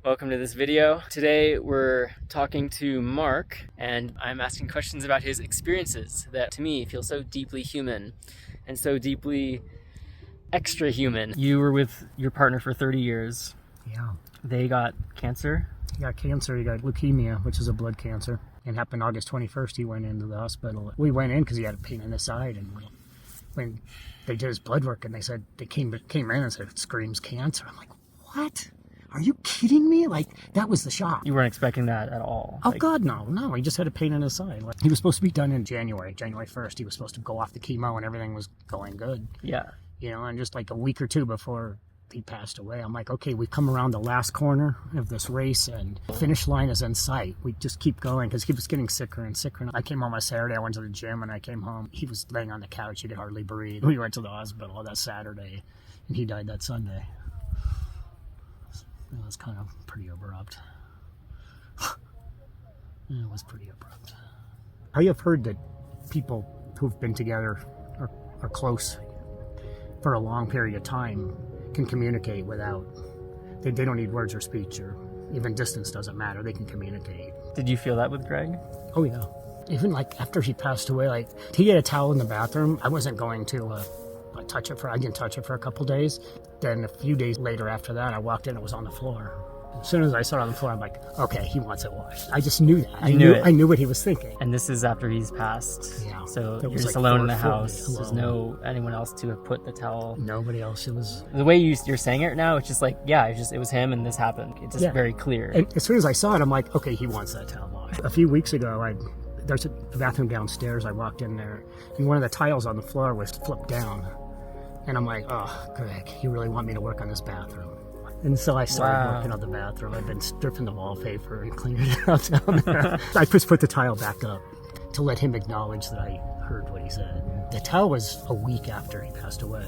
Welcome to this video. Today we're talking to Mark and I'm asking questions about his experiences that to me feel so deeply human and so deeply extra human. You were with your partner for 30 years. Yeah. They got cancer? He got cancer. He got leukemia, which is a blood cancer. It happened August 21st. He went into the hospital. We went in because he had a pain in his side. And when they did his blood work and they said, they came in and said, it screams cancer. I'm like, what? Are you kidding me? Like, that was the shock. You weren't expecting that at all? Oh, God, no. No, he just had a pain in his side. He was supposed to be done in January 1st. He was supposed to go off the chemo and everything was going good. Yeah. You know, and just like a week or two before he passed away, I'm like, okay, we've come around the last corner of this race and the finish line is in sight. We just keep going because he was getting sicker and sicker. I came home on Saturday. I went to the gym and I came home. He was laying on the couch. He could hardly breathe. We went to the hospital that Saturday and he died that Sunday. It was kind of pretty abrupt. It was pretty abrupt. I have heard that people who've been together or are close for a long period of time can communicate without, they don't need words or speech, or even distance doesn't matter. They can communicate. Did you feel that with Greg? Oh, yeah. Even like after he passed away, like he had a towel in the bathroom. I wasn't going to I didn't touch it for a couple days. Then a few days later after that, I walked in, it was on the floor. As soon as I saw it on the floor, I'm like, okay, he wants it washed. I just knew that. I knew what he was thinking. And this is after he's passed. Yeah. So you're just alone in the house. There's no anyone else to have put the towel. Nobody else. It was the way you're saying it now. It's just like, yeah, it was him and this happened. It's just very clear. And as soon as I saw it, I'm like, okay, he wants that towel washed. A few weeks ago, there's a bathroom downstairs. I walked in there, and one of the tiles on the floor was flipped down. And I'm like, oh, Greg, you really want me to work on this bathroom? And so I started working on the bathroom. I've been stripping the wallpaper and cleaning it up down there. I just put the tile back up to let him acknowledge that I heard what he said. The tile was a week after he passed away.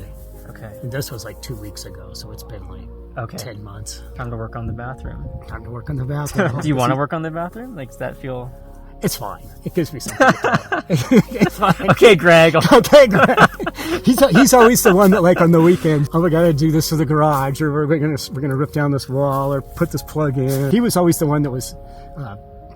Okay. And this was like 2 weeks ago, so it's been like 10 months. Time to work on the bathroom. Time to work on the bathroom. Do you want to work on the bathroom? Like, does that feel... It's fine. It gives me something to do. It's fine. Okay, Greg. Okay, Greg. He's always the one that, like, on the weekend, oh, we gotta do this for the garage, or we're gonna rip down this wall, or put this plug in. He was always the one that was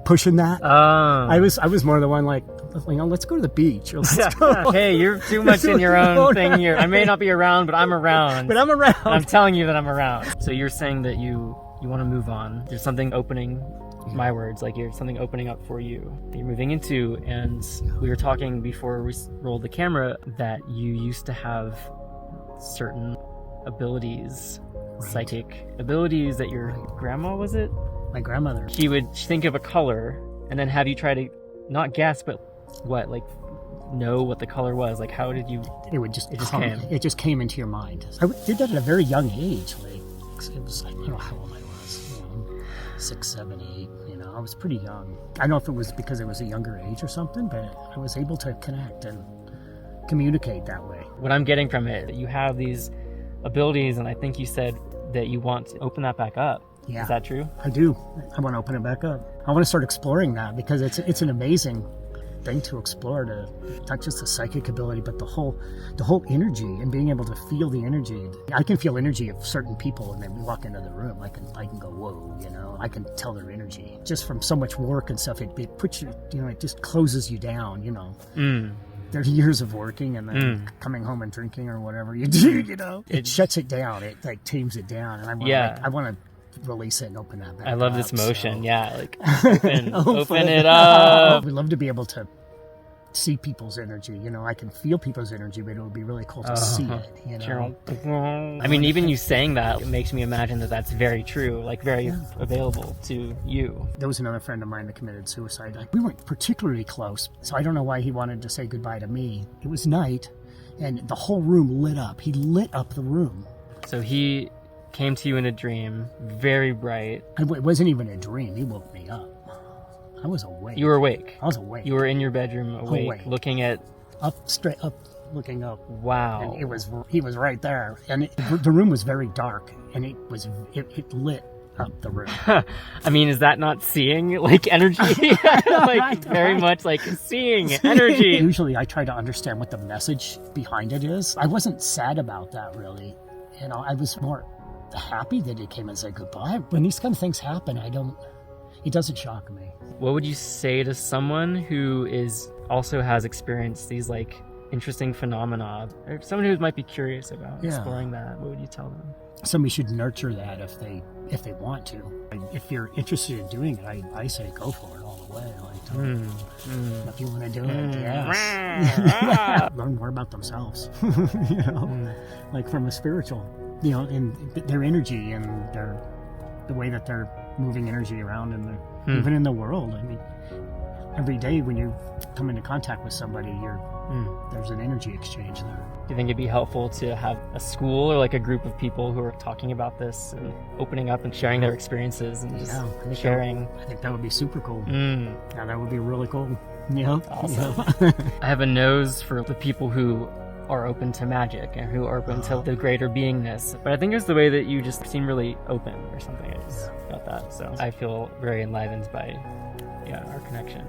pushing that. I was more the one like, let's go to the beach. Or let's go. Hey, you're too much in your own thing here. I may not be around, but I'm around. But I'm around. I'm telling you that I'm around. So you're saying that you want to move on. There's something opening. My words, like you're something opening up for you that you're moving into. And we were talking before we rolled the camera that you used to have certain abilities, psychic abilities that your grandma, was it? My grandmother. She would think of a color and then have you try to not guess, but what, like know what the color was. Like, how did you? It just came into your mind. I did that at a very young age. Like, it was, I don't know how old I was. 6, 7, 8. I was pretty young. I don't know if it was because it was a younger age or something, but I was able to connect and communicate that way. What I'm getting from it, you have these abilities, and I think you said that you want to open that back up. Yeah. Is that true? I do. I want to open it back up. I want to start exploring that because it's an amazing thing to explore, to not just the psychic ability, but the whole energy and being able to feel the energy. I can feel energy of certain people, and then we walk into the room. I can go, whoa, I can tell their energy just from so much work and stuff. It puts you, it just closes you down. There's years of working and then coming home and drinking or whatever you do. It shuts it down. It like tames it down, and I want to release it and open that back. I love this motion. So. Yeah, like open it up. We'd love to be able to see people's energy. I can feel people's energy, but it would be really cool to see it. I mean, even you saying that, it makes me imagine that that's very true, like very available to you. There was another friend of mine that committed suicide. We weren't particularly close, so I don't know why he wanted to say goodbye to me. It was night, and the whole room lit up. He lit up the room. So he came to you in a dream, very bright. It wasn't even a dream. He woke me up. I was awake. You were awake? I was awake. You were in your bedroom awake. Looking at... Straight up, looking up. Wow. And he was right there. And the room was very dark, and it lit up the room. I mean, is that not seeing, like, energy? Like, very much like seeing energy. Usually I try to understand what the message behind it is. I wasn't sad about that, really. I was more happy that it came and said goodbye. When these kind of things happen, it doesn't shock me. What would you say to someone who also has experienced these like interesting phenomena, or someone who might be curious about exploring that? What would you tell them? Somebody should nurture that if they want to. If you're interested in doing it, I say go for it all the way. Like, if you want to do it, yes. Learn more about themselves. Like from a spiritual, and their energy and the way that they're moving energy around even in the world. I mean, every day when you come into contact with somebody, there's an energy exchange there. Do you think it'd be helpful to have a school or like a group of people who are talking about this and opening up and sharing their experiences and just sharing? I think that would be super cool. Yeah, that would be really cool. Yeah. Awesome. I have a nose for the people who are open to magic and who are open to the greater beingness. But I think it's the way that you just seem really open or something. I just got that. So I feel very enlivened by our connection.